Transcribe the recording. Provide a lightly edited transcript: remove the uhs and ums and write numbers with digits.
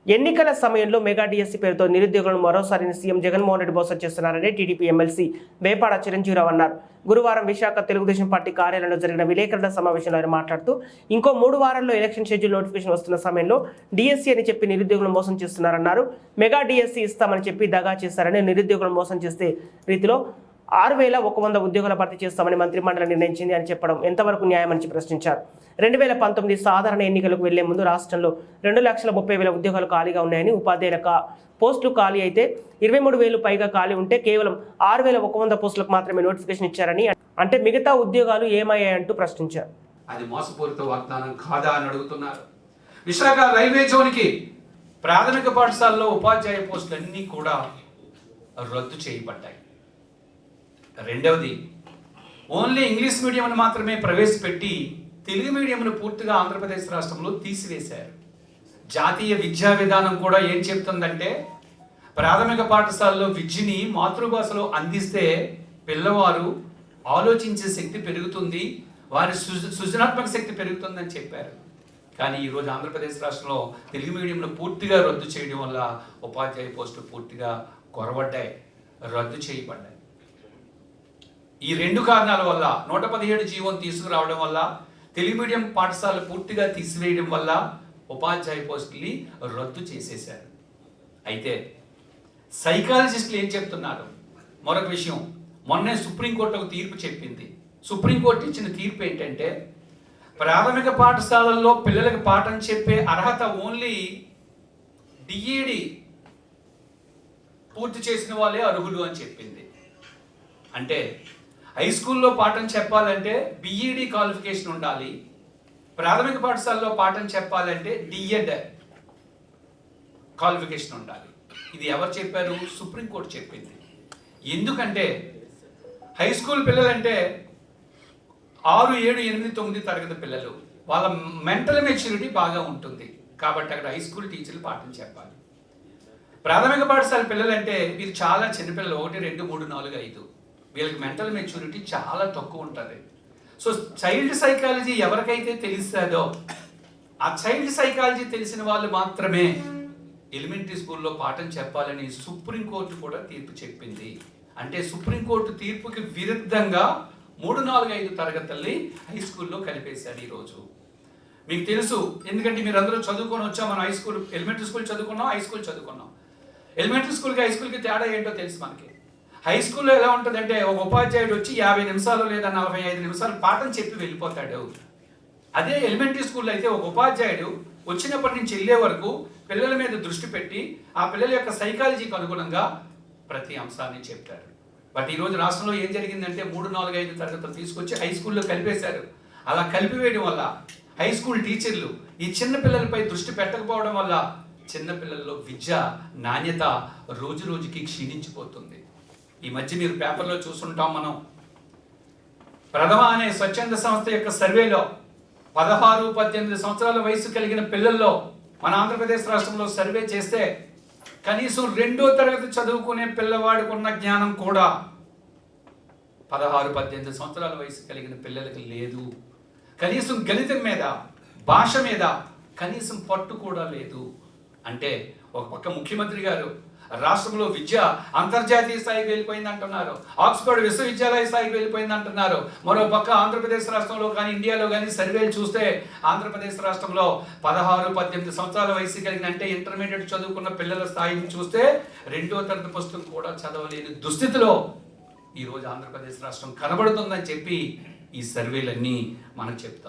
ఎన్నికల సమయంలో mega DSC పేరుతో నిరుద్యోగులను మరోసారి సీఎం జగన్మోహన్ రెడ్డి మోసం చేస్తున్నారని టీడీపీ ఎమ్మెల్సీ వేపాడ చిరంజీవిరావు అన్నారు. గురువారం విశాఖ తెలుగుదేశం పార్టీ కార్యాలయంలో జరిగిన విలేకరుల సమావేశంలో ఆయన మాట్లాడుతూ ఇంకో 3 వారాల్లో ఎలక్షన్ షెడ్యూల్ నోటిఫికేషన్ వస్తున్న సమయంలో డిఎస్సీ అని చెప్పి నిరుద్యోగులను మోసం చేస్తున్నారన్నారు. మెగా డిఎస్సీ ఇస్తామని చెప్పి దగా చేశారని, నిరుద్యోగులను మోసం చేసే రీతిలో 6,100 ఉద్యోగాల భర్తీ చేస్తామని మంత్రిమండలి నిర్ణయించింది అని చెప్పడం ఎంతవరకు న్యాయమని ప్రశ్నించారు. 2019 సాధారణ ఎన్నికలకు వెళ్లే ముందు రాష్ట్రంలో 2,30,000 ఉద్యోగాలు ఖాళీగా ఉన్నాయని, ఉపాధ్యాయుల పోస్టులు ఖాళీ అయితే 23,000 పైగా ఖాళీ ఉంటే కేవలం 6,100 పోస్టులకు మాత్రమే నోటిఫికేషన్ ఇచ్చారని, అంటే మిగతా ఉద్యోగాలు ఏమయ్యాయంటూ ప్రశ్నించారు. అది మోసపూరిత వాగ్దానం కాదా అని అడుగుతున్నారు. విశాఖ రైల్వే జోన్కి ప్రాథమిక పాఠశాలలో ఉపాధ్యాయ పోస్టులన్నీ కూడా రద్దు చేయబడ్డాయి. రెండవది, ఓన్లీ ఇంగ్లీష్ మీడియంను మాత్రమే ప్రవేశపెట్టి తెలుగు మీడియంను పూర్తిగా ఆంధ్రప్రదేశ్ రాష్ట్రంలో తీసివేశారు. జాతీయ విద్యా విధానం కూడా ఏం చెప్తుందంటే, ప్రాథమిక పాఠశాలలో విద్యని మాతృభాషలో అందిస్తే పిల్లవారు ఆలోచించే శక్తి పెరుగుతుంది, వారి సృజనాత్మక శక్తి పెరుగుతుందని చెప్పారు. కానీ ఈరోజు ఆంధ్రప్రదేశ్ రాష్ట్రంలో తెలుగు మీడియంను పూర్తిగా రద్దు చేయడం వల్ల ఉపాధ్యాయ పోస్టులు పూర్తిగా కొరవడ్డాయి, రద్దు చేయబడ్డాయి. ఈ 2 కారణాల వల్ల 117 జీవోను తీసుకురావడం వల్ల, తెలుగు మీడియం పాఠశాలలు పూర్తిగా తీసివేయడం వల్ల ఉపాధ్యాయ పోస్టుల్ని రద్దు చేసేశారు. అయితే సైకాలజిస్టులు ఏం చెప్తున్నారు? మరొక విషయం, మొన్నే సుప్రీంకోర్టు ఒక తీర్పు చెప్పింది. సుప్రీంకోర్టు ఇచ్చిన తీర్పు ఏంటంటే, ప్రాథమిక పాఠశాలల్లో పిల్లలకు పాఠం చెప్పే అర్హత ఓన్లీ డిఈడి పూర్తి చేసిన వాళ్ళే అర్హులు అని చెప్పింది. అంటే హై స్కూల్లో పాఠం చెప్పాలంటే బిఈడి క్వాలిఫికేషన్ ఉండాలి, ప్రాథమిక పాఠశాలలో పాఠం చెప్పాలంటే డిఎడ్ క్వాలిఫికేషన్ ఉండాలి. ఇది ఎవరు చెప్పారు? సుప్రీంకోర్టు చెప్పింది. ఎందుకంటే హై స్కూల్ పిల్లలంటే 6, 7, 8, 9 తరగతి పిల్లలు, వాళ్ళ మెంటల్ మెచ్యూరిటీ బాగా ఉంటుంది కాబట్టి అక్కడ హై స్కూల్ టీచర్లు పాఠం చెప్పాలి. ప్రాథమిక పాఠశాల పిల్లలంటే వీరు చాలా చిన్నపిల్లలు, 1, 2, 3, 4, 5, వీళ్ళకి మెంటల్ మెచ్యూరిటీ చాలా తక్కువ ఉంటుంది. సో చైల్డ్ సైకాలజీ ఎవరికైతే తెలుస్తుందో, ఆ చైల్డ్ సైకాలజీ తెలిసిన వాళ్ళు మాత్రమే ఎలిమెంటరీ స్కూల్లో పాఠం చెప్పాలని సుప్రీంకోర్టు కూడా తీర్పు చెప్పింది. అంటే సుప్రీంకోర్టు తీర్పుకి విరుద్ధంగా 3, 4, 5 తరగతుల్ని హై స్కూల్లో కలిపేశారు ఈరోజు. మీకు తెలుసు, ఎందుకంటే మీరు అందరూ చదువుకొని వచ్చాం. మనం హై స్కూల్, ఎలిమెంటరీ స్కూల్ చదువుకున్నాం, హై స్కూల్ చదువుకున్నాం. ఎలిమెంటరీ స్కూల్కి హై స్కూల్కి తేడా ఏంటో తెలుసు మనకి. హై స్కూల్లో ఎలా ఉంటుందంటే, ఒక ఉపాధ్యాయుడు వచ్చి 50 నిమిషాలు లేదా 45 నిమిషాలు పాఠం చెప్పి వెళ్ళిపోతాడు. అదే ఎలిమెంటరీ స్కూల్లో అయితే ఒక ఉపాధ్యాయుడు వచ్చినప్పటి నుంచి వెళ్ళే వరకు పిల్లల మీద దృష్టి పెట్టి ఆ పిల్లల యొక్క సైకాలజీకి అనుగుణంగా ప్రతి అంశాన్ని చెప్తారు. బట్ ఈరోజు రాష్ట్రంలో ఏం జరిగిందంటే 3, 4, 5 తరగతులు తీసుకొచ్చి హై స్కూల్లో కలిపేశారు. అలా కలిపివేయడం వల్ల హై స్కూల్ టీచర్లు ఈ చిన్న పిల్లలపై దృష్టి పెట్టకపోవడం వల్ల చిన్నపిల్లల్లో విద్య నాణ్యత రోజు రోజుకి క్షీణించిపోతుంది. ఈ మధ్య మీరు పేపర్లో చూస్తుంటాం మనం, ప్రథమ అనే స్వచ్ఛంద సంస్థ యొక్క సర్వేలో 16, 18 సంవత్సరాల వయసు కలిగిన పిల్లల్లో మన ఆంధ్రప్రదేశ్ రాష్ట్రంలో సర్వే చేస్తే కనీసం 2వ తరగతి చదువుకునే పిల్లవాడికి ఉన్న జ్ఞానం కూడా 16, 18 సంవత్సరాల వయసు కలిగిన పిల్లలకి లేదు. కనీసం గణితం మీద, భాష మీద కనీసం పట్టు కూడా లేదు. అంటే ఒక పక్క ముఖ్యమంత్రి గారు రాష్ట్రంలో విద్య అంతర్జాతీయ స్థాయికి వెళ్ళిపోయింది అంటున్నారు, ఆక్స్ఫర్డ్ విశ్వవిద్యాలయ స్థాయికి వెళ్ళిపోయింది అంటున్నారు. మరో పక్క ఆంధ్రప్రదేశ్ రాష్ట్రంలో కానీ ఇండియాలో కానీ సర్వేలు చూస్తే ఆంధ్రప్రదేశ్ రాష్ట్రంలో 16, 18 సంవత్సరాల వయసు కలిగిన, అంటే ఇంటర్మీడియట్ చదువుకున్న పిల్లల స్థాయిని చూస్తే 2వ తరగతి పుస్తకం కూడా చదవలేని దుస్థితిలో ఈరోజు ఆంధ్రప్రదేశ్ రాష్ట్రం కనబడుతుందని చెప్పి ఈ సర్వేలన్నీ మనకు చెప్తాం.